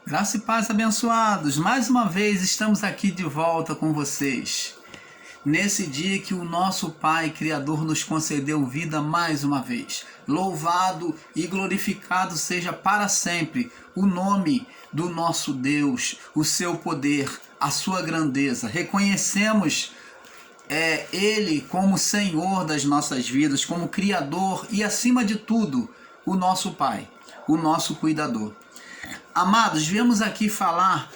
Graça e paz, abençoados. Mais uma vez estamos aqui de volta com vocês. Nesse dia que o nosso Pai Criador nos concedeu vida mais uma vez. Louvado e glorificado seja para sempre o nome do nosso Deus, o seu poder, a sua grandeza. Reconhecemos Ele como Senhor das nossas vidas, como Criador e, acima de tudo, o nosso Pai, o nosso cuidador. Amados, viemos aqui falar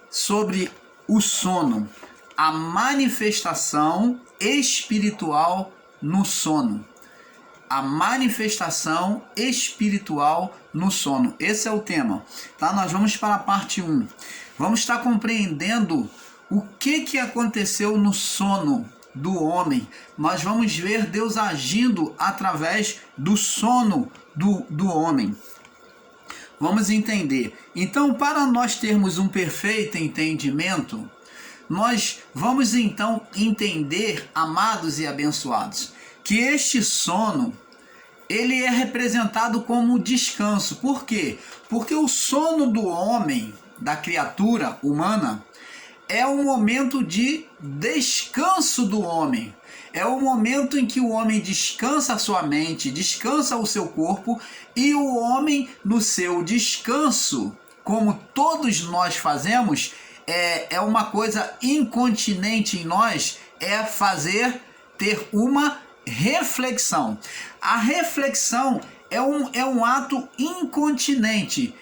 sobre o sono, a manifestação espiritual no sono. A manifestação espiritual no sono. Esse é o tema, tá? Nós vamos para a parte 1. Vamos estar compreendendo o que aconteceu no sono do homem. Nós vamos ver Deus agindo através do sono do homem. Vamos entender. Então, para nós termos um perfeito entendimento, nós vamos então entender, amados e abençoados, que este sono, ele é representado como descanso. Por quê? Porque o sono do homem, da criatura humana, é um momento de descanso do homem. É o momento em que o homem descansa a sua mente, descansa o seu corpo, e o homem, no seu descanso, como todos nós fazemos, é uma coisa incontinente em nós, é ter uma reflexão. A reflexão é um ato incontinente,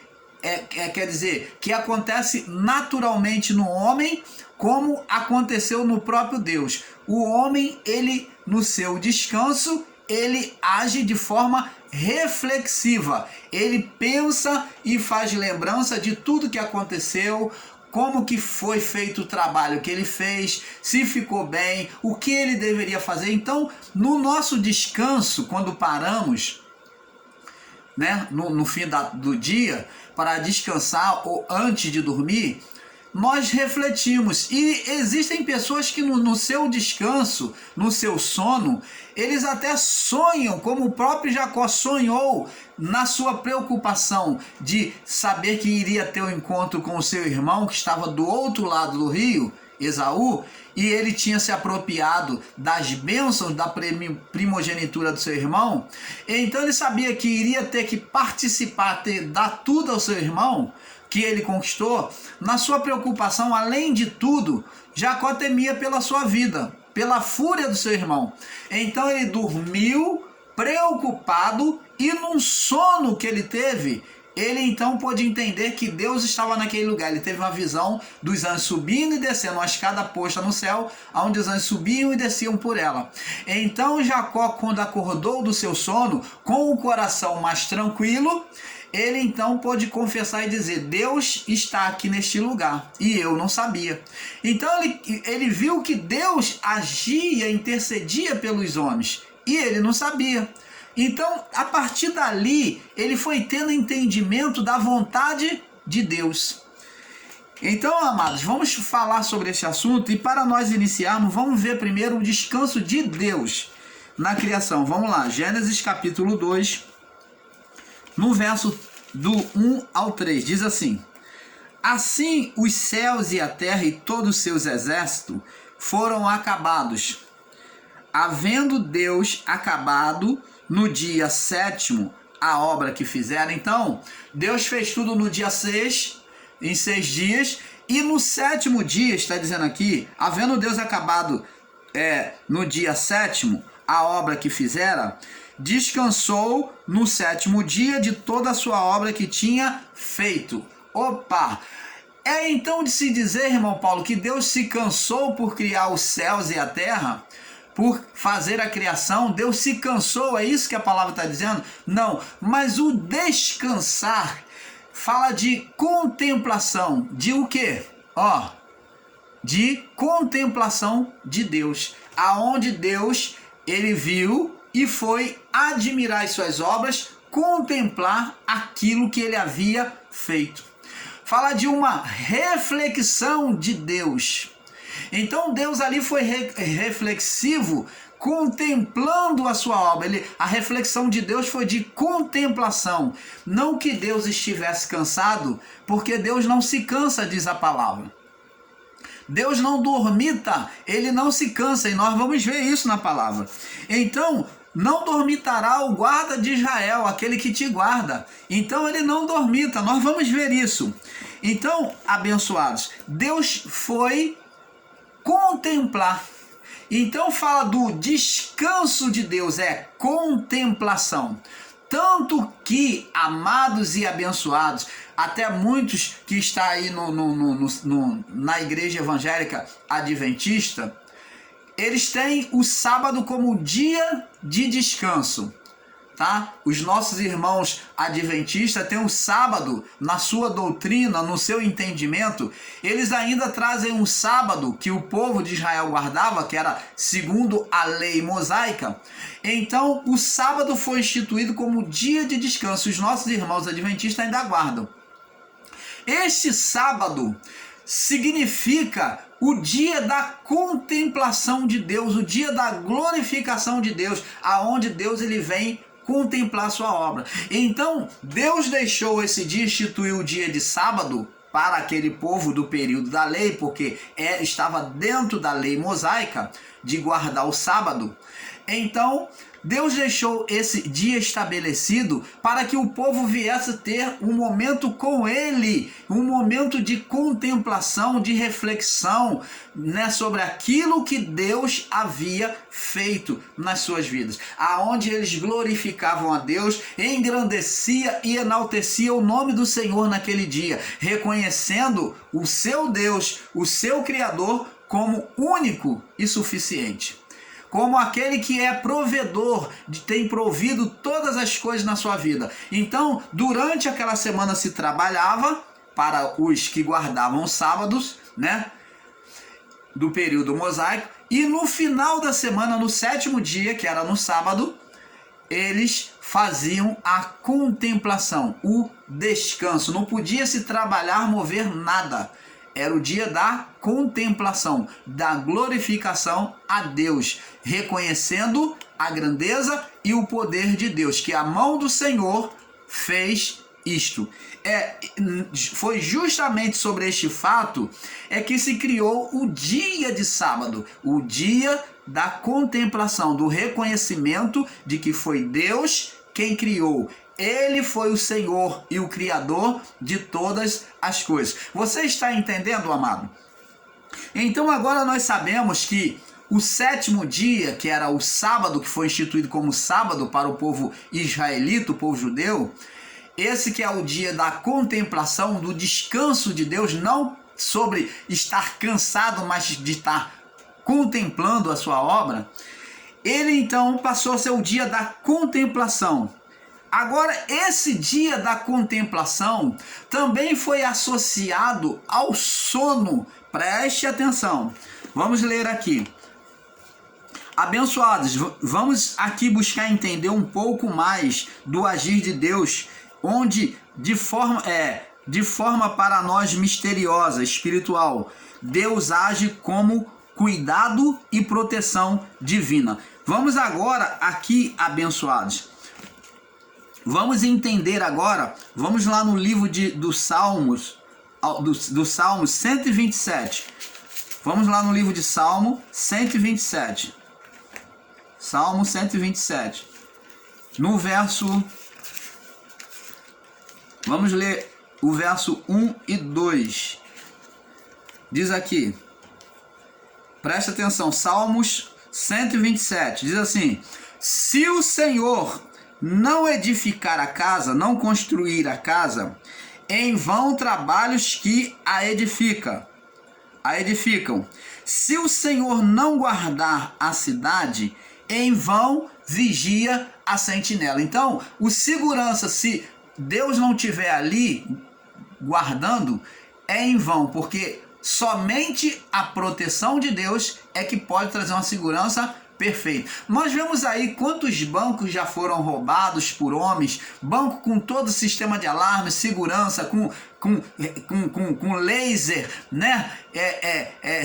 quer dizer, que acontece naturalmente no homem, como aconteceu no próprio Deus. O homem, ele no seu descanso, ele age de forma reflexiva. Ele pensa e faz lembrança de tudo que aconteceu, como que foi feito o trabalho que ele fez, se ficou bem, o que ele deveria fazer. Então, no nosso descanso, quando paramos, né, no fim do dia, para descansar ou antes de dormir, nós refletimos. E existem pessoas que no seu descanso, no seu sono, eles até sonham, como o próprio Jacó sonhou na sua preocupação de saber que iria ter um encontro com o seu irmão que estava do outro lado do rio, Esaú, e ele tinha se apropriado das bênçãos da primogenitura do seu irmão. Então ele sabia que iria ter que participar, dar tudo ao seu irmão que ele conquistou. Na sua preocupação, além de tudo, Jacó temia pela sua vida, pela fúria do seu irmão. Então ele dormiu preocupado, e num sono que ele teve, ele então pôde entender que Deus estava naquele lugar. Ele teve uma visão dos anjos subindo e descendo, uma escada posta no céu, onde os anjos subiam e desciam por ela. Então Jacó, quando acordou do seu sono, com o coração mais tranquilo, ele então pôde confessar e dizer: Deus está aqui neste lugar, e eu não sabia. Então ele viu que Deus agia, intercedia pelos homens, e ele não sabia. Então, a partir dali, ele foi tendo entendimento da vontade de Deus. Então, amados, vamos falar sobre esse assunto, e para nós iniciarmos, vamos ver primeiro o descanso de Deus na criação. Vamos lá, Gênesis capítulo 2, no verso do 1 ao 3, diz assim: Assim os céus e a terra e todos os seus exércitos foram acabados, havendo Deus acabado no dia 7º a obra que fizera. Então, Deus fez tudo no dia 6, em 6 dias, e no 7º dia, está dizendo aqui, havendo Deus acabado no dia 7º a obra que fizera, descansou no 7º dia de toda a sua obra que tinha feito. Opa! É então de se dizer, irmão Paulo, que Deus se cansou por criar os céus e a terra? Por fazer a criação, Deus se cansou? É isso que a palavra está dizendo? Não, mas o descansar fala de contemplação. De o quê? De contemplação de Deus, aonde Deus, ele viu e foi admirar as suas obras, contemplar aquilo que ele havia feito. Fala de uma reflexão de Deus. Então Deus ali foi reflexivo contemplando a sua obra. A reflexão de Deus foi de contemplação. Não que Deus estivesse cansado, porque Deus não se cansa, diz a palavra. Deus não dormita, ele não se cansa, e nós vamos ver isso na palavra. Então, não dormitará o guarda de Israel, aquele que te guarda. Então ele não dormita, nós vamos ver isso. Então, abençoados, Deus foi contemplar. Então fala do descanso de Deus, é contemplação. Tanto que, amados e abençoados, até muitos que estão aí na igreja evangélica adventista, eles têm o sábado como dia de descanso, tá? Os nossos irmãos adventistas têm o sábado na sua doutrina, no seu entendimento. Eles ainda trazem um sábado que o povo de Israel guardava, que era segundo a lei mosaica. Então, o sábado foi instituído como dia de descanso. Os nossos irmãos adventistas ainda guardam. Este sábado significa o dia da contemplação de Deus, o dia da glorificação de Deus, aonde Deus ele vem contemplar sua obra. Então, Deus deixou esse dia, instituiu o dia de sábado para aquele povo do período da lei, porque estava dentro da lei mosaica de guardar o sábado. Então, Deus deixou esse dia estabelecido para que o povo viesse ter um momento com Ele, um momento de contemplação, de reflexão, né, sobre aquilo que Deus havia feito nas suas vidas, aonde eles glorificavam a Deus, engrandecia e enaltecia o nome do Senhor naquele dia, reconhecendo o seu Deus, o seu Criador, como único e suficiente. Como aquele que é provedor, tem provido todas as coisas na sua vida. Então, durante aquela semana se trabalhava para os que guardavam os sábados, né, do período mosaico, e no final da semana, no sétimo dia, que era no sábado, eles faziam a contemplação, o descanso. Não podia se trabalhar, mover nada. Era o dia da contemplação, da glorificação a Deus, reconhecendo a grandeza e o poder de Deus, que a mão do Senhor fez isto. Foi justamente sobre este fato que se criou o dia de sábado, o dia da contemplação, do reconhecimento de que foi Deus quem criou. Ele foi o Senhor e o Criador de todas as coisas. Você está entendendo, amado? Então agora nós sabemos que o sétimo dia, que era o sábado, que foi instituído como sábado para o povo israelita, o povo judeu, esse que é o dia da contemplação, do descanso de Deus, não sobre estar cansado, mas de estar contemplando a sua obra, ele então passou a ser o dia da contemplação. Agora, esse dia da contemplação também foi associado ao sono. Preste atenção. Vamos ler aqui. Abençoados, vamos aqui buscar entender um pouco mais do agir de Deus, onde de forma para nós misteriosa, espiritual, Deus age como cuidado e proteção divina. Vamos agora aqui, abençoados. Vamos entender agora, vamos lá no livro do Salmos, do Salmo 127. Vamos lá no livro de Salmo 127. Salmo 127. No verso... Vamos ler o verso 1 e 2. Diz aqui. Presta atenção, Salmos 127. Diz assim: se o Senhor não edificar a casa, não construir a casa, em vão trabalhos que a edificam. Se o Senhor não guardar a cidade, em vão vigia a sentinela. Então, o segurança, se Deus não estiver ali guardando, é em vão, porque somente a proteção de Deus é que pode trazer uma segurança perfeito. Nós vemos aí quantos bancos já foram roubados por homens, banco com todo o sistema de alarme, segurança, com laser, né?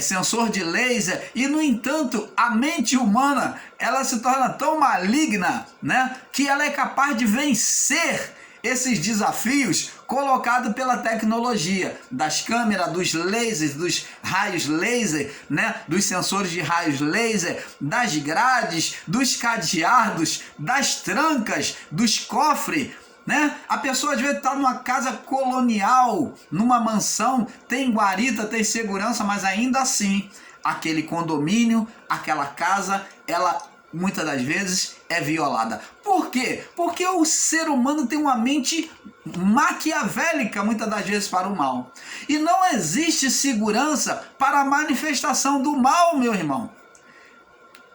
Sensor de laser, e no entanto a mente humana ela se torna tão maligna, né? Que ela é capaz de vencer esses desafios colocados pela tecnologia, das câmeras, dos lasers, dos raios laser, né? Dos sensores de raios laser, das grades, dos cadeados, das trancas, dos cofres, né? A pessoa às vezes está numa casa colonial, numa mansão, tem guarita, tem segurança, mas ainda assim, aquele condomínio, aquela casa, ela muitas das vezes é violada. Por quê? Porque o ser humano tem uma mente maquiavélica, muitas das vezes, para o mal. E não existe segurança para a manifestação do mal, meu irmão.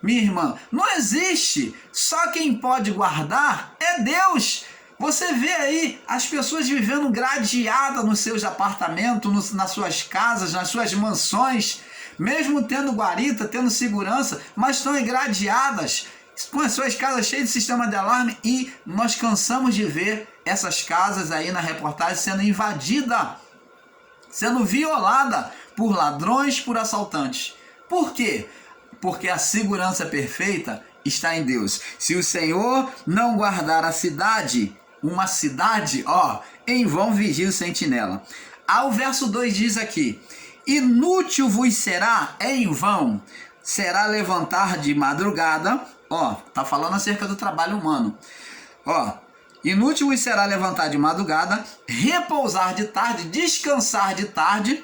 Minha irmã, não existe. Só quem pode guardar é Deus. Você vê aí as pessoas vivendo gradeadas nos seus apartamentos, nas suas casas, nas suas mansões, mesmo tendo guarita, tendo segurança, mas estão engradeadas, com as suas casas cheias de sistema de alarme, e nós cansamos de ver essas casas aí na reportagem sendo invadida, sendo violada por ladrões, por assaltantes. Por quê? Porque a segurança perfeita está em Deus. Se o Senhor não guardar a cidade, uma cidade, em vão vigia o sentinela. O verso 2 diz aqui: inútil vos será, em vão será levantar de madrugada. Tá falando acerca do trabalho humano. Inútil vos será levantar de madrugada, repousar de tarde, descansar de tarde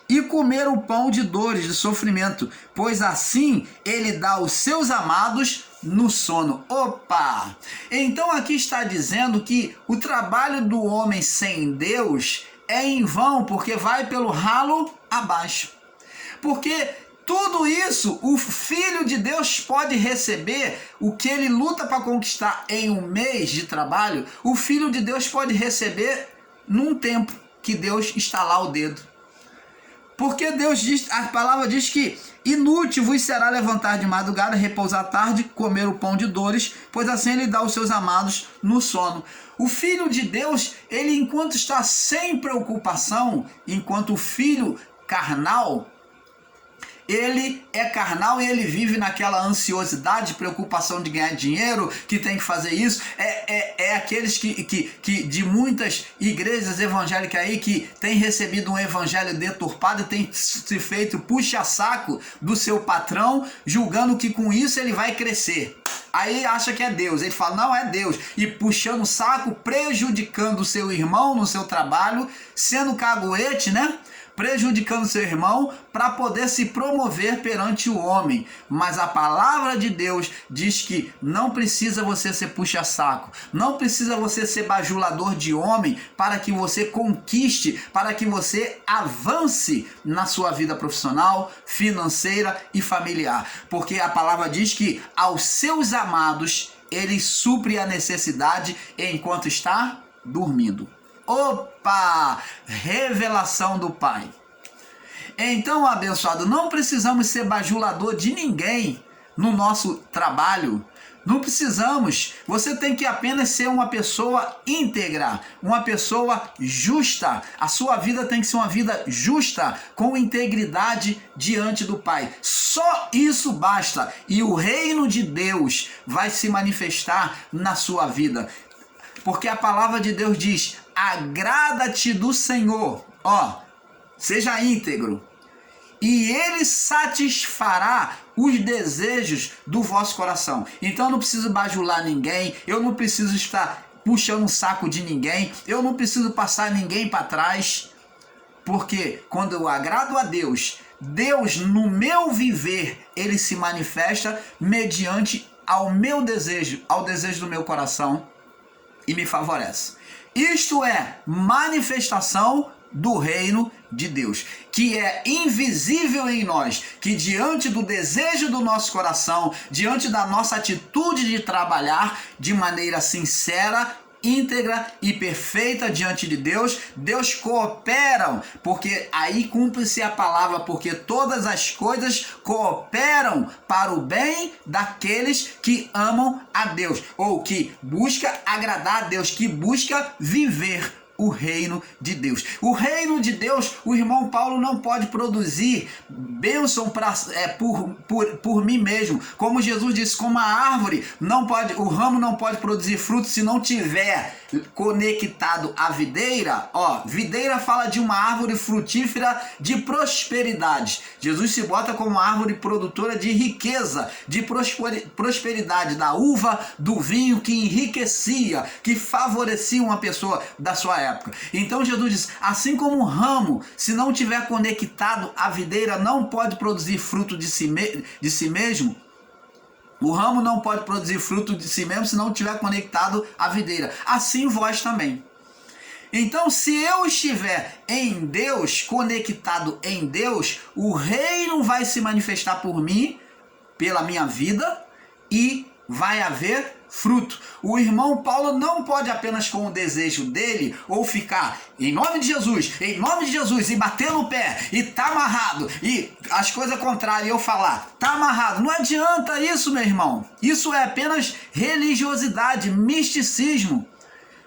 e comer o pão de dores, de sofrimento, pois assim ele dá aos seus amados no sono. Opa! Então aqui está dizendo que o trabalho do homem sem Deus é em vão, porque vai pelo ralo abaixo. Porque tudo isso o Filho de Deus pode receber, o que ele luta para conquistar em um mês de trabalho, o Filho de Deus pode receber num tempo que Deus estalar o dedo. Porque Deus diz, a palavra diz que inútil vos será levantar de madrugada, repousar tarde, comer o pão de dores, pois assim ele dá aos seus amados no sono. O Filho de Deus, ele enquanto está sem preocupação, enquanto o filho carnal, ele é carnal e ele vive naquela ansiosidade, preocupação de ganhar dinheiro, que tem que fazer isso. É aqueles que de muitas igrejas evangélicas aí que tem recebido um evangelho deturpado e tem se feito puxa-saco do seu patrão, julgando que com isso ele vai crescer. Aí acha que é Deus, ele fala, não é Deus, e puxando o saco, prejudicando o seu irmão no seu trabalho, sendo caguete, né? Prejudicando seu irmão para poder se promover perante o homem. Mas a palavra de Deus diz que não precisa você ser puxa-saco, não precisa você ser bajulador de homem para que você conquiste, para que você avance na sua vida profissional, financeira e familiar. Porque a palavra diz que aos seus amados ele supre a necessidade enquanto está dormindo. Opa! Revelação do Pai. Então, abençoado, não precisamos ser bajulador de ninguém no nosso trabalho. Não precisamos. Você tem que apenas ser uma pessoa íntegra, uma pessoa justa. A sua vida tem que ser uma vida justa, com integridade diante do Pai. Só isso basta. E o reino de Deus vai se manifestar na sua vida. Porque a palavra de Deus diz: agrada-te do Senhor, seja íntegro, e ele satisfará os desejos do vosso coração. Então eu não preciso bajular ninguém, eu não preciso estar puxando um saco de ninguém, eu não preciso passar ninguém para trás, porque quando eu agrado a Deus, Deus no meu viver, ele se manifesta mediante ao meu desejo, ao desejo do meu coração, e me favorece. Isto é manifestação do reino de Deus, que é invisível em nós, que diante do desejo do nosso coração, diante da nossa atitude de trabalhar de maneira sincera, íntegra e perfeita diante de Deus, Deus coopera, porque aí cumpre-se a palavra, porque todas as coisas cooperam para o bem daqueles que amam a Deus, ou que busca agradar a Deus, que busca viver o reino de Deus. O reino de Deus, o irmão Paulo não pode produzir bênção por mim mesmo. Como Jesus disse, como a árvore não pode, o ramo não pode produzir fruto se não tiver conectado à videira. Videira fala de uma árvore frutífera de prosperidade. Jesus se bota como árvore produtora de riqueza, de prosperidade, da uva, do vinho que enriquecia, que favorecia uma pessoa da sua época. Então Jesus diz, assim como o ramo, se não tiver conectado à videira, não pode produzir fruto de si mesmo. O ramo não pode produzir fruto de si mesmo se não estiver conectado à videira. Assim vós também. Então, se eu estiver em Deus, conectado em Deus, o reino vai se manifestar por mim, pela minha vida, e vai haver fruto. O irmão Paulo não pode apenas com o desejo dele, ou ficar em nome de Jesus, e bater no pé, e tá amarrado, e as coisas contrárias, eu falar, tá amarrado. Não adianta isso, meu irmão. Isso é apenas religiosidade, misticismo.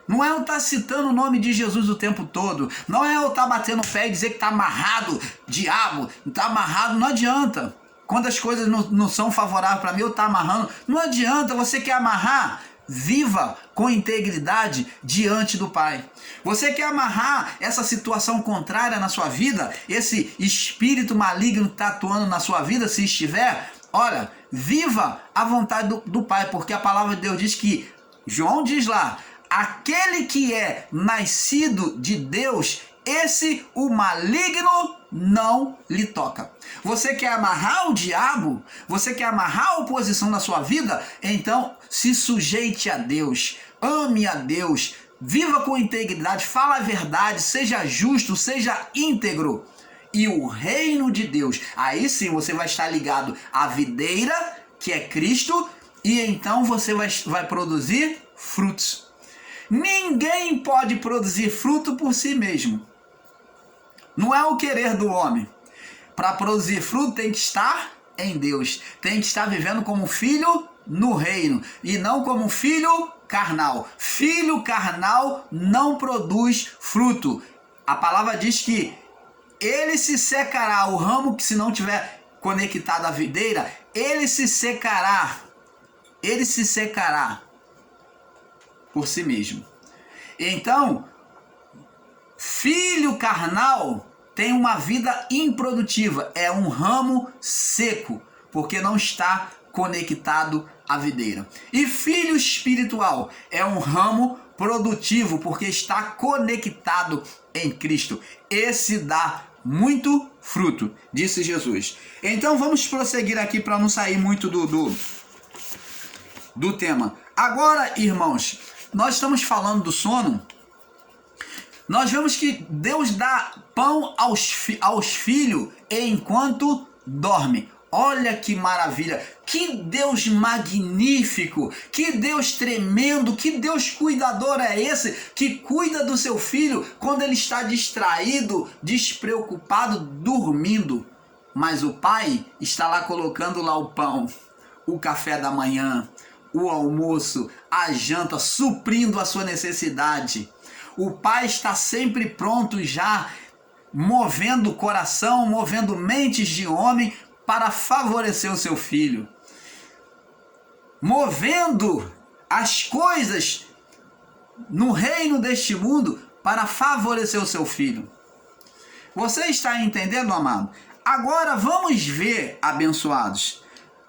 Não é eu estar citando o nome de Jesus o tempo todo. Não é eu estar batendo o pé e dizer que está amarrado, diabo, está amarrado. Não adianta. Quando as coisas não são favoráveis para mim, eu estou amarrando. Não adianta. Você quer amarrar? Viva com integridade diante do Pai. Você quer amarrar essa situação contrária na sua vida? Esse espírito maligno que está atuando na sua vida, se estiver, olha, viva a vontade do Pai. Porque a palavra de Deus diz que, João diz lá, aquele que é nascido de Deus, esse o maligno não lhe toca. Você quer amarrar o diabo? Você quer amarrar a oposição na sua vida? Então se sujeite a Deus, ame a Deus, viva com integridade, fala a verdade, seja justo, seja íntegro. E o reino de Deus, aí sim você vai estar ligado à videira, que é Cristo, e então você vai produzir frutos. Ninguém pode produzir fruto por si mesmo. Não é o querer do homem. Para produzir fruto tem que estar em Deus. Tem que estar vivendo como filho no reino. E não como filho carnal. Filho carnal não produz fruto. A palavra diz que ele se secará. O ramo que se não tiver conectado à videira, ele se secará. Ele se secará por si mesmo. Então, filho carnal tem uma vida improdutiva, é um ramo seco, porque não está conectado à videira. E filho espiritual é um ramo produtivo, porque está conectado em Cristo. Esse dá muito fruto, disse Jesus. Então vamos prosseguir aqui para não sair muito do tema. Agora, irmãos, nós estamos falando do sono. Nós vemos que Deus dá pão aos filhos enquanto dormem. Olha que maravilha, que Deus magnífico, que Deus tremendo, que Deus cuidador é esse, que cuida do seu filho quando ele está distraído, despreocupado, dormindo. Mas o pai está lá colocando lá o pão, o café da manhã, o almoço, a janta, suprindo a sua necessidade. O pai está sempre pronto já, movendo o coração, movendo mentes de homem para favorecer o seu filho. Movendo as coisas no reino deste mundo para favorecer o seu filho. Você está entendendo, amado? Agora vamos ver, abençoados,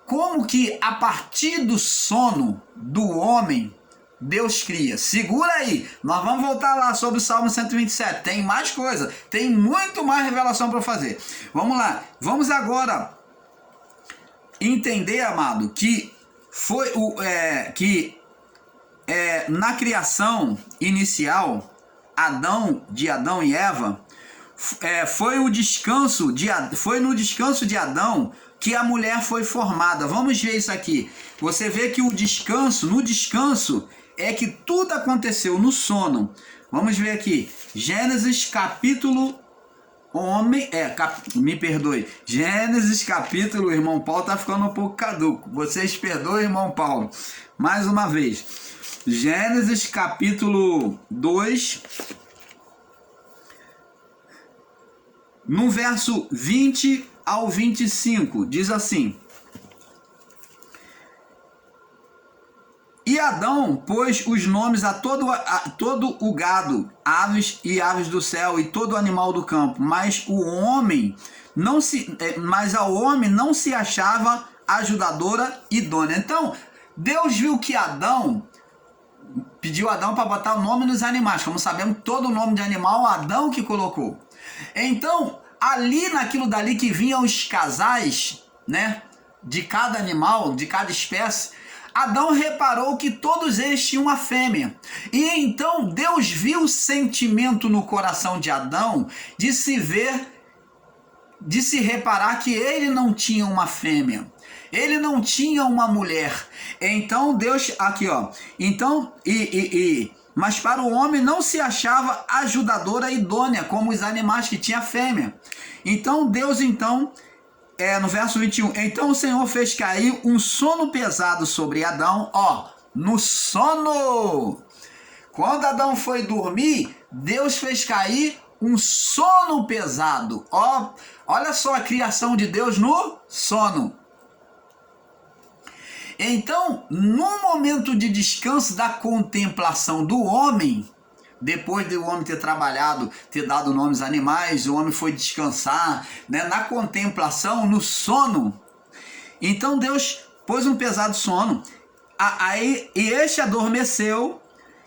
como que a partir do sono do homem, Deus cria. Segura aí, nós vamos voltar lá sobre o Salmo 127. Tem mais coisa, tem muito mais revelação para fazer. Vamos lá, vamos agora entender, amado, que foi na criação inicial, de Adão e Eva, foi no descanso de Adão que a mulher foi formada. Vamos ver isso aqui. Você vê que no descanso é que tudo aconteceu no sono. Vamos ver aqui, Gênesis capítulo Gênesis capítulo, o irmão Paulo tá ficando um pouco caduco. Vocês perdoem, irmão Paulo. Mais uma vez. Gênesis capítulo 2, no verso 20 ao 25, diz assim: E Adão pôs os nomes a todo o gado, aves e aves do céu e todo animal do campo, mas ao homem não se achava ajudadora idônea. Então, Deus viu que pediu Adão para botar o nome nos animais. Como sabemos, todo o nome de animal, Adão que colocou. Então, ali naquilo dali que vinham os casais, né, de cada animal, de cada espécie, Adão reparou que todos eles tinham uma fêmea. E então Deus viu o sentimento no coração de Adão de se reparar que ele não tinha uma fêmea. Ele não tinha uma mulher. Então Deus, aqui ó, mas para o homem não se achava ajudadora idônea, como os animais que tinha fêmea. Então Deus, no verso 21, então o Senhor fez cair um sono pesado sobre Adão, no sono. Quando Adão foi dormir, Deus fez cair um sono pesado. Olha só a criação de Deus no sono. Então, no momento de descanso da contemplação do homem, depois de o homem ter trabalhado, ter dado nomes a animais, o homem foi descansar, né, na contemplação, no sono. Então Deus pôs um pesado sono. E este adormeceu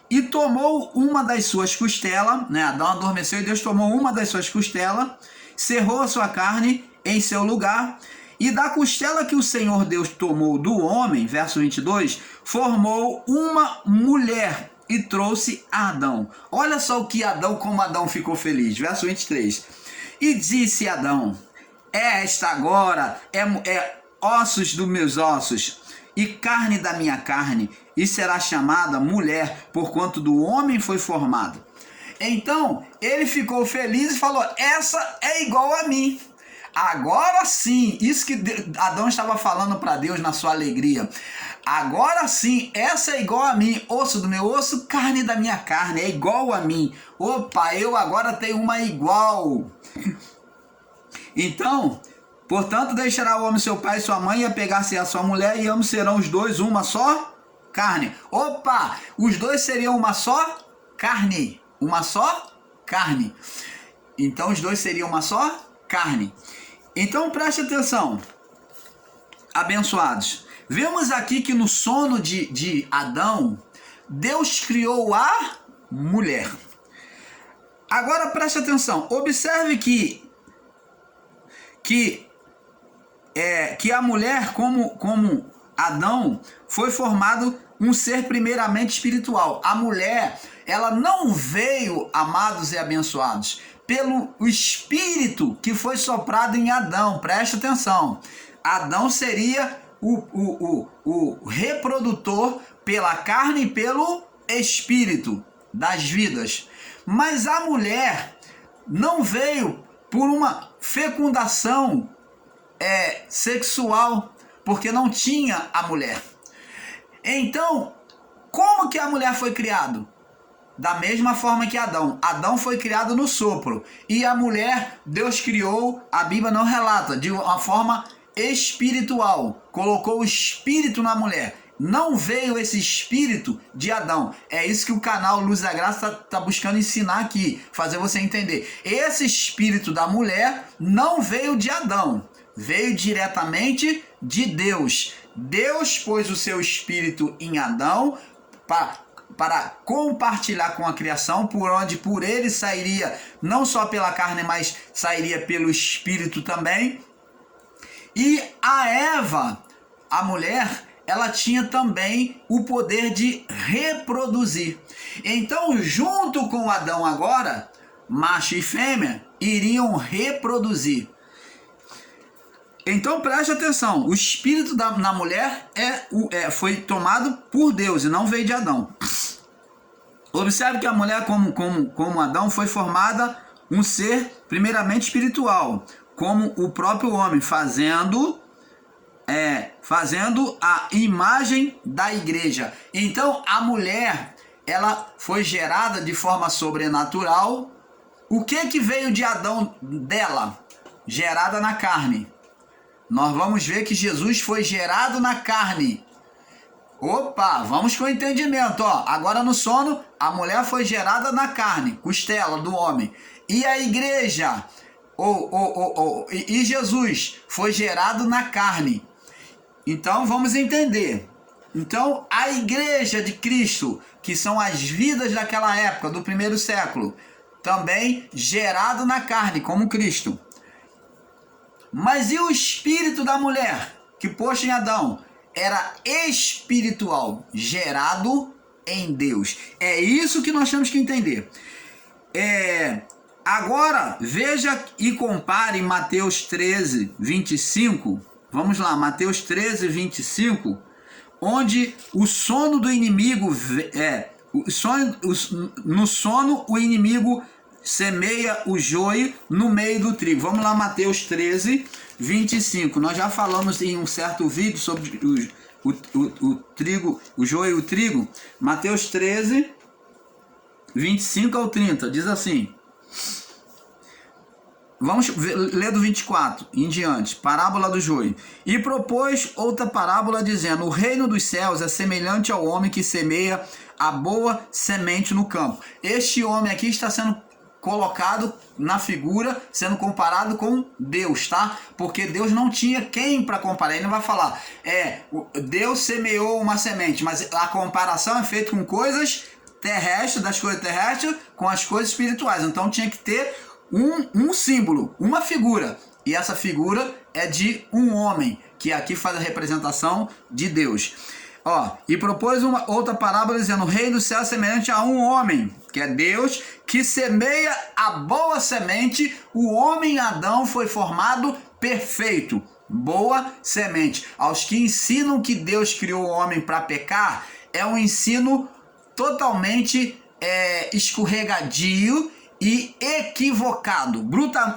e tomou uma das suas costelas, né? Adão adormeceu e Deus tomou uma das suas costelas, cerrou a sua carne em seu lugar. E da costela que o Senhor Deus tomou do homem, verso 22, formou uma mulher e trouxe a Adão. Olha só como Adão ficou feliz. Verso 23. E disse Adão: esta agora é ossos dos meus ossos e carne da minha carne, e será chamada mulher, porquanto do homem foi formado. Então ele ficou feliz e falou: essa é igual a mim. Agora sim, isso que Adão estava falando para Deus na sua alegria. Agora sim, essa é igual a mim, osso do meu osso, carne da minha carne, é igual a mim. Opa, eu agora tenho uma igual. Então, portanto, deixará o homem seu pai e sua mãe e apegar-se a sua mulher, e ambos serão os dois uma só carne. Opa, os dois seriam uma só carne. Uma só carne. Então, os dois seriam uma só carne. Então preste atenção, abençoados. Vemos aqui que no sono de Adão, Deus criou a mulher. Agora preste atenção, observe que a mulher, como Adão, foi formado um ser primeiramente espiritual. A mulher, ela não veio, amados e abençoados, pelo espírito que foi soprado em Adão. Preste atenção. Adão seria o reprodutor pela carne e pelo espírito das vidas. Mas a mulher não veio por uma fecundação sexual, porque não tinha a mulher. Então, como que a mulher foi criada? Da mesma forma que Adão. Adão foi criado no sopro. E a mulher, Deus criou, a Bíblia não relata, de uma forma espiritual. Colocou o espírito na mulher. Não veio esse espírito de Adão. É isso que o canal Luz da Graça tá buscando ensinar aqui. Fazer você entender. Esse espírito da mulher não veio de Adão. Veio diretamente de Deus. Deus pôs o seu espírito em Adão para compartilhar com a criação, por ele sairia, não só pela carne, mas sairia pelo espírito também. E a Eva, a mulher, ela tinha também o poder de reproduzir. Então, junto com Adão agora, macho e fêmea iriam reproduzir. Então preste atenção, o espírito na mulher foi tomado por Deus e não veio de Adão. Observe que a mulher, como Adão, foi formada um ser primeiramente espiritual, como o próprio homem, fazendo a imagem da igreja. Então a mulher, ela foi gerada de forma sobrenatural. O que veio de Adão dela? Gerada na carne. Nós vamos ver que Jesus foi gerado na carne. Opa, vamos com o entendimento, ó. Agora no sono, a mulher foi gerada na carne, costela do homem. E a igreja, e Jesus foi gerado na carne. Então vamos entender. Então a igreja de Cristo, que são as vidas daquela época, do primeiro século, também gerado na carne, como Cristo. Mas e o espírito da mulher, que posto em Adão, era espiritual, gerado em Deus. É isso que nós temos que entender. Agora, veja e compare Mateus 13, 25. Vamos lá, Mateus 13, 25, onde o sono do inimigo, no sono o inimigo semeia o joio no meio do trigo. Vamos lá, Mateus 13, 25. Nós já falamos em um certo vídeo sobre o trigo, o joio e o trigo. Mateus 13, 25 ao 30, diz assim. Vamos ler do 24 em diante, parábola do joio. E propôs outra parábola dizendo: o reino dos céus é semelhante ao homem que semeia a boa semente no campo. Este homem aqui está sendo colocado na figura, sendo comparado com Deus, tá? Porque Deus não tinha quem para comparar. Ele não vai falar, Deus semeou uma semente, mas a comparação é feita com coisas terrestres, das coisas terrestres, com as coisas espirituais. Então tinha que ter um símbolo, uma figura. E essa figura é de um homem, que aqui faz a representação de Deus. E propôs outra parábola dizendo: o reino do céu é semelhante a um homem, que é Deus, que semeia a boa semente. O homem Adão foi formado perfeito, boa semente. Aos que ensinam que Deus criou o homem para pecar, é um ensino totalmente escorregadio e equivocado,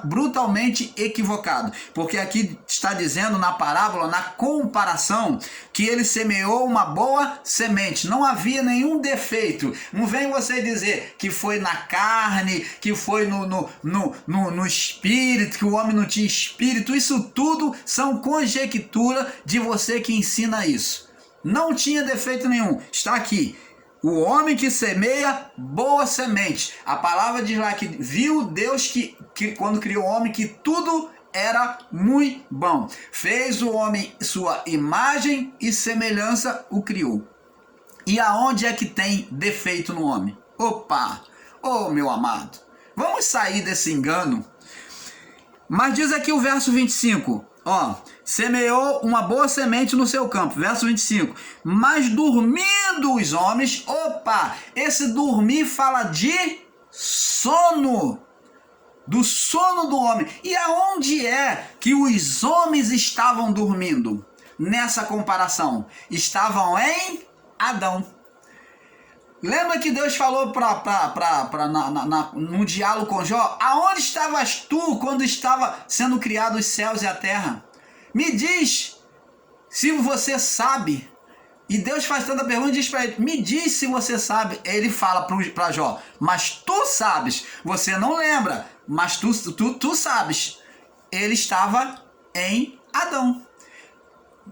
brutalmente equivocado, porque aqui está dizendo na parábola, na comparação, que ele semeou uma boa semente, não havia nenhum defeito. Não vem você dizer que foi na carne, que foi no espírito, que o homem não tinha espírito. Isso tudo são conjectura de você que ensina isso. Não tinha defeito nenhum, está aqui. O homem que semeia boa semente. A palavra diz lá que viu Deus que quando criou o homem, que tudo era muito bom. Fez o homem sua imagem e semelhança, o criou. E aonde é que tem defeito no homem? Opa! Meu amado, vamos sair desse engano. Mas diz aqui o verso 25, semeou uma boa semente no seu campo, verso 25, mas dormindo os homens, esse dormir fala de sono, do sono do homem. E aonde é que os homens estavam dormindo? Nessa comparação, estavam em Adão. Lembra que Deus falou no diálogo com Jó? Aonde estavas tu quando estava sendo criados os céus e a terra? Me diz se você sabe. E Deus faz tanta pergunta e diz para ele: me diz se você sabe. Ele fala para Jó: mas tu sabes. Você não lembra, mas tu sabes. Ele estava em Adão.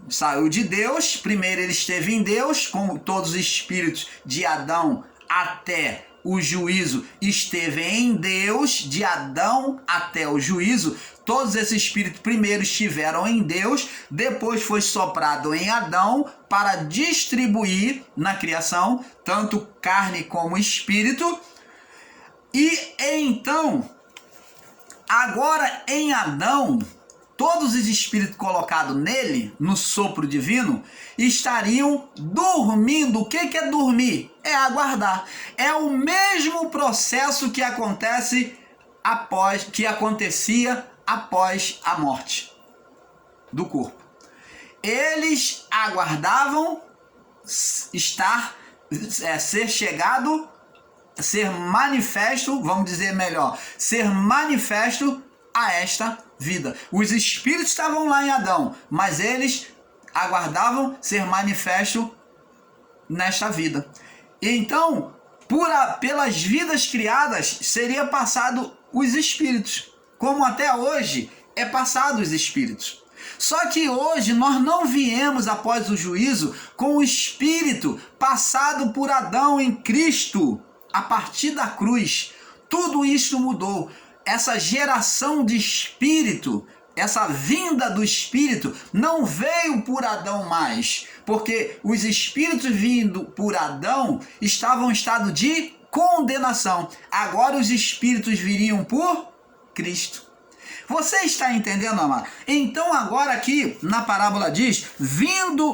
Saiu de Deus, primeiro ele esteve em Deus, como todos os espíritos de Adão até o juízo esteve em Deus, de Adão até o juízo. Todos esses espíritos primeiro estiveram em Deus, depois foi soprado em Adão para distribuir na criação, tanto carne como espírito. E então, agora em Adão, todos os espíritos colocados nele, no sopro divino, estariam dormindo. O que é dormir? É aguardar. É o mesmo processo que acontecia após a morte. do corpo. Eles aguardavam ser chegado, ser manifesto, vamos dizer melhor, ser manifesto a esta vida. Os espíritos estavam lá em Adão, mas eles aguardavam ser manifesto nesta vida. Então, pelas vidas criadas, seria passado os espíritos, como até hoje é passado os espíritos. Só que hoje nós não viemos após o juízo com o espírito passado por Adão em Cristo, a partir da cruz. Tudo isso mudou. Essa geração de espírito, essa vinda do espírito não veio por Adão mais, porque os espíritos vindo por Adão estavam em estado de condenação. Agora os espíritos viriam por Cristo. Você está entendendo, amado? Então agora aqui na parábola diz,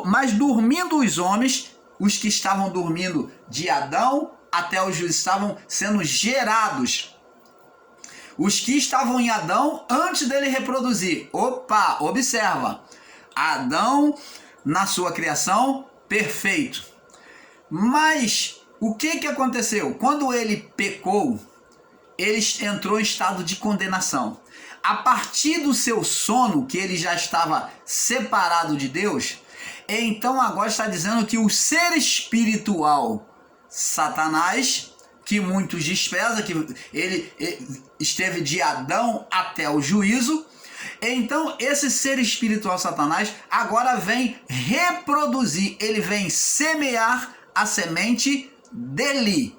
mas dormindo os homens, os que estavam dormindo de Adão até os juízes, estavam sendo gerados. Os que estavam em Adão antes dele reproduzir. Opa, observa. Adão na sua criação, perfeito. Mas o que aconteceu? Quando ele pecou, ele entrou em estado de condenação. A partir do seu sono, que ele já estava separado de Deus, então agora está dizendo que o ser espiritual, Satanás, que muitos desprezam, que ele esteve de Adão até o juízo, então esse ser espiritual, Satanás, agora vem reproduzir, ele vem semear a semente dele.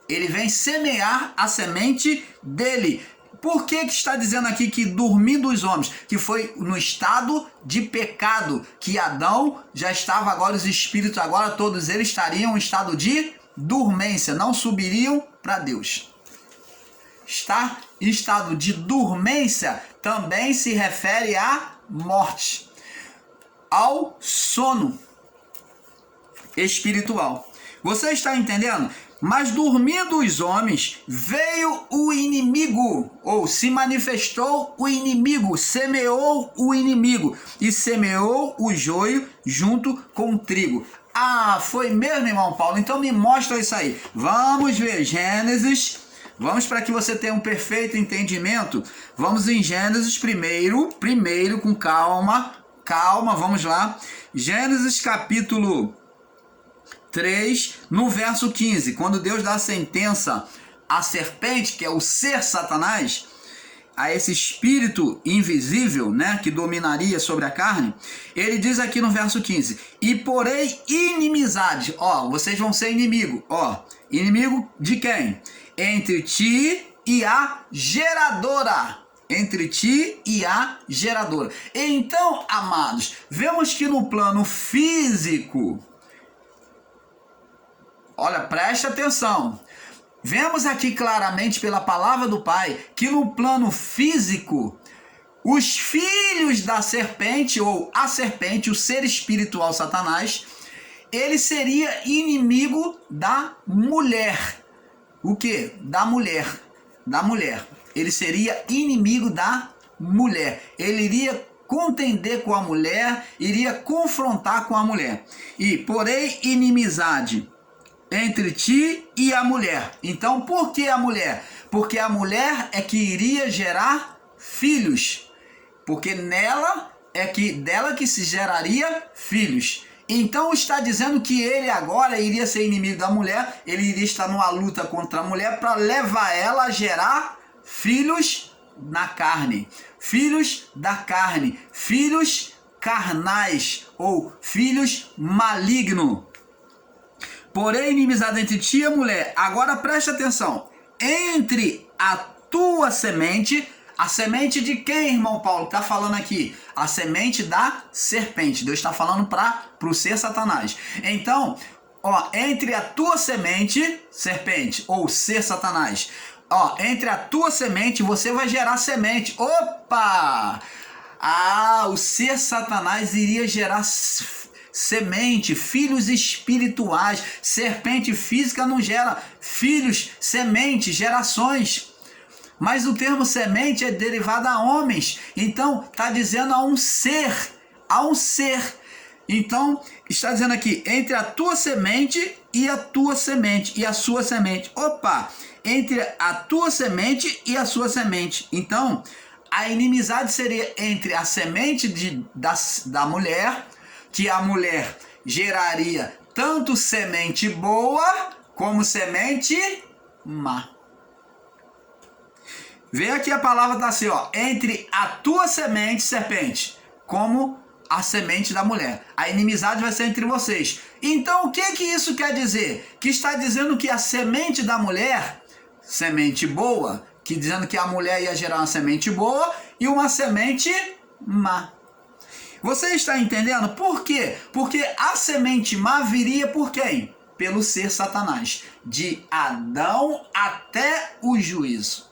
Ele vem semear a semente dele. Por que está dizendo aqui que dormindo os homens? Que foi no estado de pecado, que Adão já estava, agora os espíritos, agora todos eles estariam em estado de dormência, não subiriam para Deus. Estar em estado de dormência também se refere à morte, ao sono espiritual. Você está entendendo? Mas dormindo os homens, veio o inimigo, ou se manifestou o inimigo, semeou o inimigo, e semeou o joio junto com o trigo. Ah, foi mesmo, irmão Paulo? Então me mostra isso aí. Vamos ver Gênesis, vamos para que você tenha um perfeito entendimento. Vamos em Gênesis primeiro com calma, vamos lá. Gênesis capítulo 3, no verso 15, quando Deus dá a sentença à serpente, que é o ser Satanás, a esse espírito invisível, né, que dominaria sobre a carne, ele diz aqui no verso 15, e porém inimizade, vocês vão ser inimigo, inimigo de quem? Entre ti e a geradora. Entre ti e a geradora. Então, amados, vemos que no plano físico, olha, preste atenção. Vemos aqui claramente pela palavra do Pai que no plano físico, os filhos da serpente, ou a serpente, o ser espiritual Satanás, ele seria inimigo da mulher. O quê? Da mulher. Ele seria inimigo da mulher. Ele iria contender com a mulher, iria confrontar com a mulher. E, porém, inimizade entre ti e a mulher. Então, por que a mulher? Porque a mulher é que iria gerar filhos. Porque dela que se geraria filhos. Então está dizendo que ele agora iria ser inimigo da mulher, ele iria estar numa luta contra a mulher para levar ela a gerar filhos na carne. Filhos da carne, filhos carnais ou filhos malignos. Porém, inimizade entre ti e a mulher. Agora preste atenção. Entre a tua semente, a semente de quem, irmão Paulo? Está falando aqui. A semente da serpente. Deus está falando para o ser Satanás. Então, entre a tua semente, serpente, ou ser Satanás. Entre a tua semente, você vai gerar semente. Opa! O ser Satanás iria gerar semente, filhos espirituais. Serpente física não gera filhos, semente, gerações. Mas o termo semente é derivado a homens. Então está dizendo a um ser a um ser. Então, está dizendo aqui, entre a tua semente e a tua semente, e a sua semente. Opa! Entre a tua semente e a sua semente. Então, a inimizade seria entre a semente da mulher, que a mulher geraria tanto semente boa como semente má. Vê aqui a palavra está assim, ó, entre a tua semente, serpente, como a semente da mulher. A inimizade vai ser entre vocês. Então o que isso quer dizer? Que está dizendo que a semente da mulher, semente boa, que dizendo que a mulher ia gerar uma semente boa e uma semente má. Você está entendendo? Por quê? Porque a semente má viria por quem? Pelo ser Satanás. De Adão até o juízo.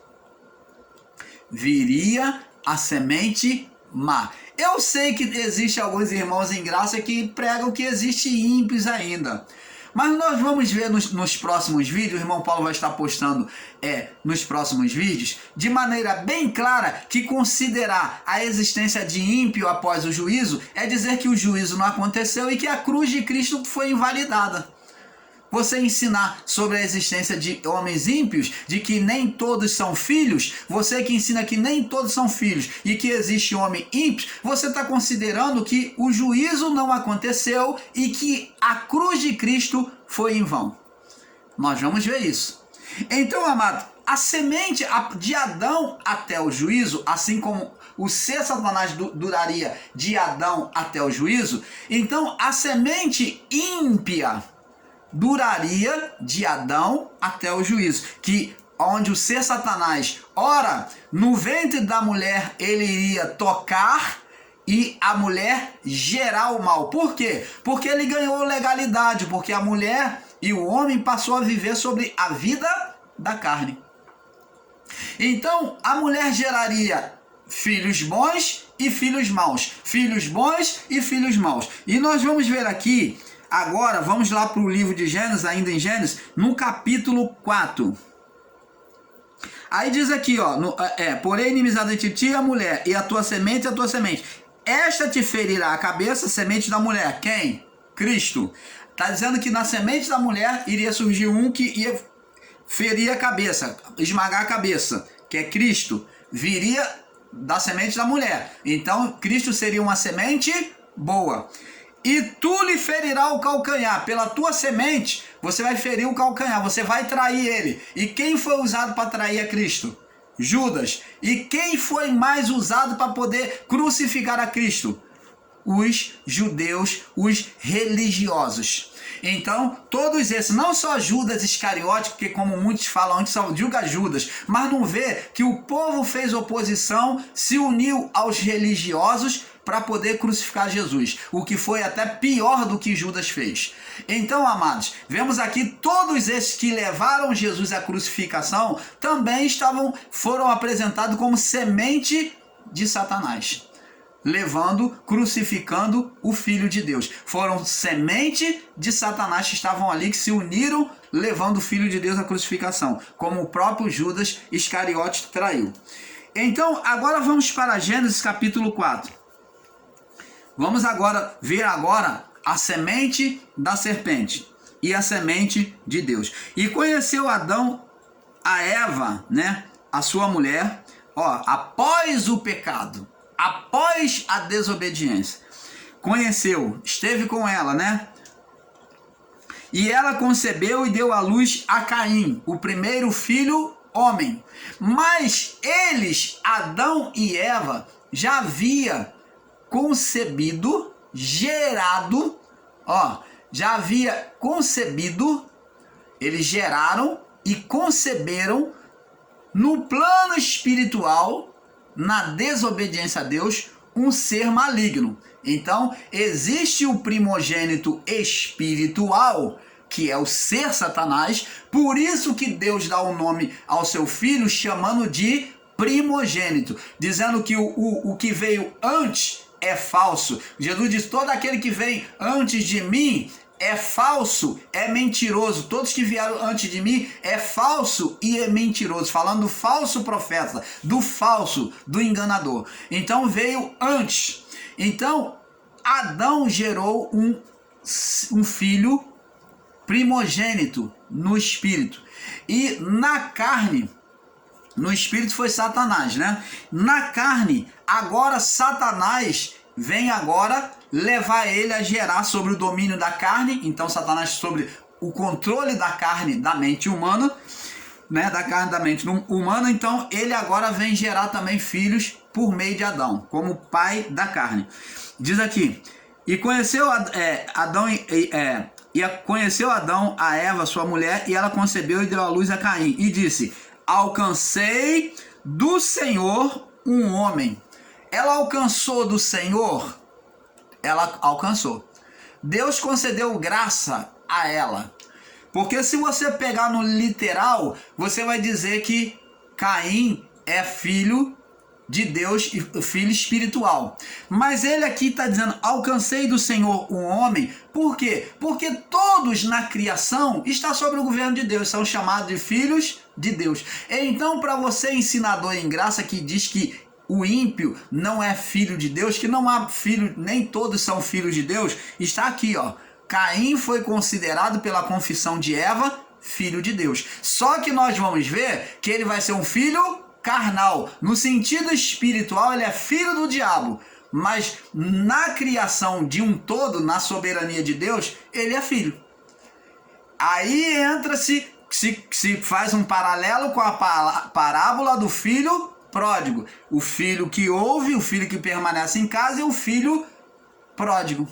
Viria a semente má. Eu sei que existe alguns irmãos em graça que pregam que existe ímpios ainda. Mas nós vamos ver nos próximos vídeos, o irmão Paulo vai estar postando nos próximos vídeos, de maneira bem clara, que considerar a existência de ímpio após o juízo é dizer que o juízo não aconteceu e que a cruz de Cristo foi invalidada. Você ensinar sobre a existência de homens ímpios, de que nem todos são filhos, você que ensina que nem todos são filhos e que existe homem ímpio, você está considerando que o juízo não aconteceu e que a cruz de Cristo foi em vão. Nós vamos ver isso. Então, amado, a semente de Adão até o juízo, assim como o ser Satanás duraria de Adão até o juízo, então a semente ímpia duraria de Adão até o juízo, que onde o ser Satanás, ora, no ventre da mulher ele iria tocar e a mulher gerar o mal. Por quê? Porque ele ganhou legalidade, porque a mulher e o homem passou a viver sobre a vida da carne. Então, a mulher geraria filhos bons e filhos maus, filhos bons e filhos maus. E nós vamos ver aqui agora, vamos lá para o livro de Gênesis, ainda em Gênesis, no capítulo 4. Aí diz aqui, ó, porém inimizade entre ti e a mulher, e a tua semente e a tua semente. Esta te ferirá a cabeça, semente da mulher. Quem? Cristo. Está dizendo que na semente da mulher iria surgir um que ia ferir a cabeça, esmagar a cabeça, que é Cristo. Viria da semente da mulher. Então, Cristo seria uma semente boa. E tu lhe ferirá o calcanhar. Pela tua semente, você vai ferir o calcanhar. Você vai trair ele. E quem foi usado para trair a Cristo? Judas. E quem foi mais usado para poder crucificar a Cristo? Os judeus, os religiosos. Então, todos esses, não só Judas Iscariote, porque como muitos falam antes, só julga Judas, mas não vê que o povo fez oposição, se uniu aos religiosos para poder crucificar Jesus, o que foi até pior do que Judas fez. Então, amados, vemos aqui todos esses que levaram Jesus à crucificação também foram apresentados como semente de Satanás, crucificando o Filho de Deus. Foram semente de Satanás que estavam ali, que se uniram, levando o Filho de Deus à crucificação, como o próprio Judas Iscariote traiu. Então, agora vamos para Gênesis capítulo 4. Vamos agora ver a semente da serpente e a semente de Deus. E conheceu Adão a Eva, né, a sua mulher, após o pecado, após a desobediência. Conheceu, esteve com ela, né? E ela concebeu e deu à luz a Caim, o primeiro filho homem. Mas eles, Adão e Eva, já havia concebido, gerado, eles geraram e conceberam no plano espiritual, na desobediência a Deus, um ser maligno. Então, existe o primogênito espiritual, que é o ser Satanás, por isso que Deus dá o nome ao seu filho, chamando de primogênito, dizendo que o que veio antes é falso. Jesus diz: todo aquele que vem antes de mim é falso, é mentiroso. Todos que vieram antes de mim é falso e é mentiroso. Falando do falso profeta, do falso, do enganador. Então veio antes. Então Adão gerou um filho primogênito no espírito. E na carne, no espírito foi Satanás, né? Na carne, agora Satanás vem agora levar ele a gerar sobre o domínio da carne. Então Satanás sobre o controle da carne da mente humana, né? Da carne da mente humana. Então ele agora vem gerar também filhos por meio de Adão, como pai da carne. Diz aqui: e conheceu conheceu Adão a Eva, sua mulher, e ela concebeu e deu à luz a Caim. E disse: alcancei do Senhor um homem. Ela alcançou do Senhor? Ela alcançou. Deus concedeu graça a ela. Porque se você pegar no literal, você vai dizer que Caim é filho de Deus e filho espiritual. Mas ele aqui está dizendo: alcancei do Senhor um homem. Por quê? Porque todos na criação estão sob o governo de Deus, são chamados de filhos de Deus. Então, para você, ensinador em graça, que diz que o ímpio não é filho de Deus, que não há filho, nem todos são filhos de Deus, está aqui, ó. Caim foi considerado pela confissão de Eva filho de Deus. Só que nós vamos ver que ele vai ser um filho carnal. No sentido espiritual, ele é filho do diabo. Mas na criação de um todo, na soberania de Deus, ele é filho. Aí entra-se, se faz um paralelo com a parábola do filho pródigo. O filho que ouve, o filho que permanece em casa, e o filho pródigo.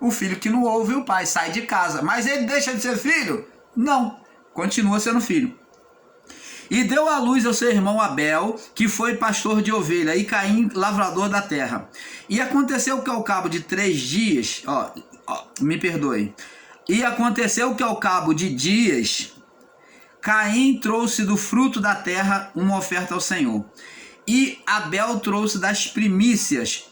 O filho que não ouve o pai, sai de casa. Mas ele deixa de ser filho? Não, continua sendo filho. E deu à luz ao seu irmão Abel, que foi pastor de ovelha, e Caim, lavrador da terra. E aconteceu que ao cabo de 3 dias, me perdoe. E aconteceu que ao cabo de dias, Caim trouxe do fruto da terra uma oferta ao Senhor. E Abel trouxe das primícias,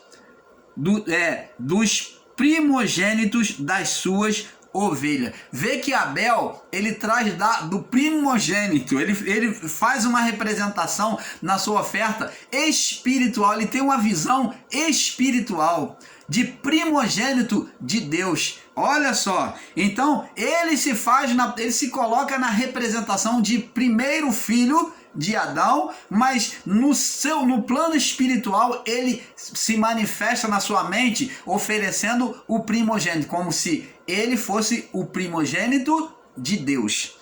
dos primogênitos das suas ovelhas. Vê que Abel, ele traz do primogênito, ele faz uma representação na sua oferta espiritual, ele tem uma visão espiritual de primogênito de Deus. Olha só, então ele se coloca na representação de primeiro filho de Adão, mas no plano espiritual ele se manifesta na sua mente oferecendo o primogênito, como se ele fosse o primogênito de Deus.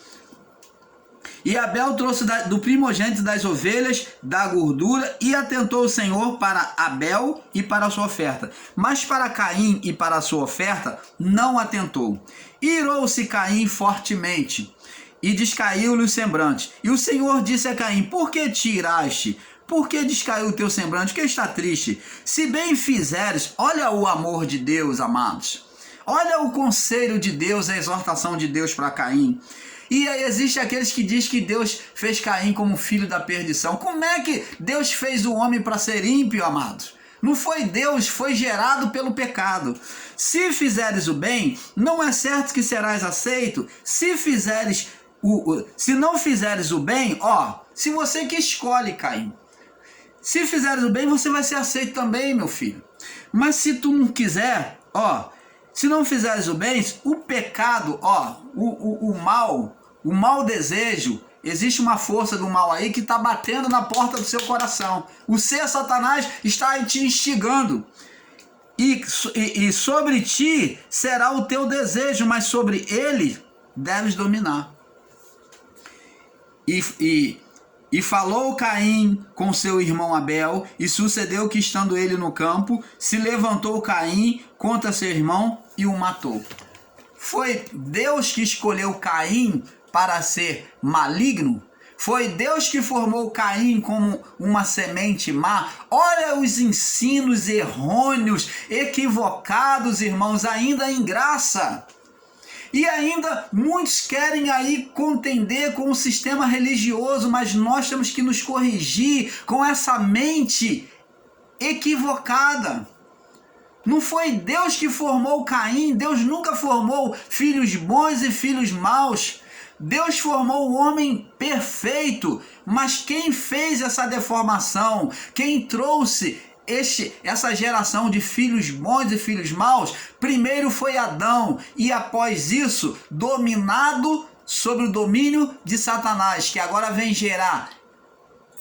E Abel trouxe do primogênito das ovelhas, da gordura, e atentou o Senhor para Abel e para a sua oferta. Mas para Caim e para a sua oferta não atentou. Irou-se Caim fortemente, e descaiu-lhe o semblante. E o Senhor disse a Caim: por que te iraste? Por que descaiu o teu semblante? Que está triste? Se bem fizeres, olha o amor de Deus, amados. Olha o conselho de Deus, a exortação de Deus para Caim. E aí existe aqueles que dizem que Deus fez Caim como filho da perdição. Como é que Deus fez o homem para ser ímpio, amados? Não foi Deus, foi gerado pelo pecado. Se fizeres o bem, não é certo que serás aceito. Se não fizeres o bem, se você que escolhe, Caim. Se fizeres o bem, você vai ser aceito também, meu filho. Mas se tu não quiser, se não fizeres o bem, o pecado, o mau desejo, existe uma força do mal aí que está batendo na porta do seu coração. O ser Satanás está te instigando. E sobre ti será o teu desejo, mas sobre ele deves dominar. E falou Caim com seu irmão Abel, e sucedeu que, estando ele no campo, se levantou Caim contra seu irmão e o matou. Foi Deus que escolheu Caim para ser maligno? Foi Deus que formou Caim como uma semente má? Olha os ensinos errôneos, equivocados, irmãos, ainda em graça. E ainda muitos querem aí contender com o sistema religioso, mas nós temos que nos corrigir com essa mente equivocada. Não foi Deus que formou Caim, Deus nunca formou filhos bons e filhos maus. Deus formou o homem perfeito, mas quem fez essa deformação, quem trouxe essa geração de filhos bons e filhos maus, primeiro foi Adão, e após isso, dominado sobre o domínio de Satanás, que agora vem gerar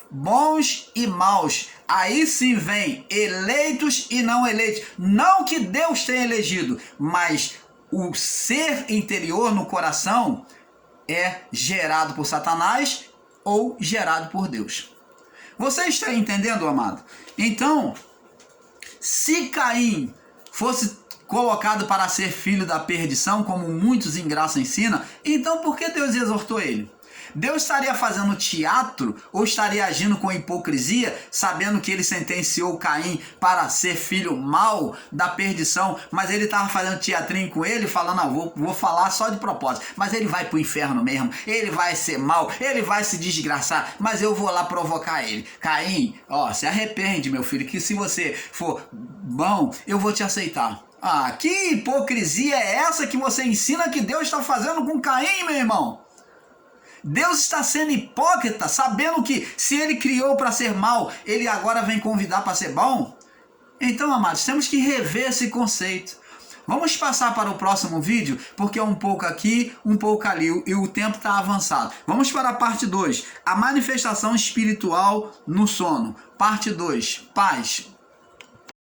bons e maus. Aí sim vem eleitos e não eleitos. Não que Deus tenha elegido, mas o ser interior no coração é gerado por Satanás ou gerado por Deus. Você está entendendo, amado? Então, se Caim fosse colocado para ser filho da perdição, como muitos em graça ensinam, então por que Deus exortou ele? Deus estaria fazendo teatro ou estaria agindo com hipocrisia, sabendo que ele sentenciou Caim para ser filho mau da perdição, mas ele estava fazendo teatrinho com ele, falando, vou falar só de propósito, mas ele vai para o inferno mesmo, ele vai ser mau, ele vai se desgraçar, mas eu vou lá provocar ele. Caim, se arrepende, meu filho, que se você for bom, eu vou te aceitar. Que hipocrisia é essa que você ensina que Deus está fazendo com Caim, meu irmão? Deus está sendo hipócrita, sabendo que se ele criou para ser mal, ele agora vem convidar para ser bom? Então, amados, temos que rever esse conceito. Vamos passar para o próximo vídeo, porque é um pouco aqui, um pouco ali, e o tempo está avançado. Vamos para a parte 2, a manifestação espiritual no sono. Parte 2, paz.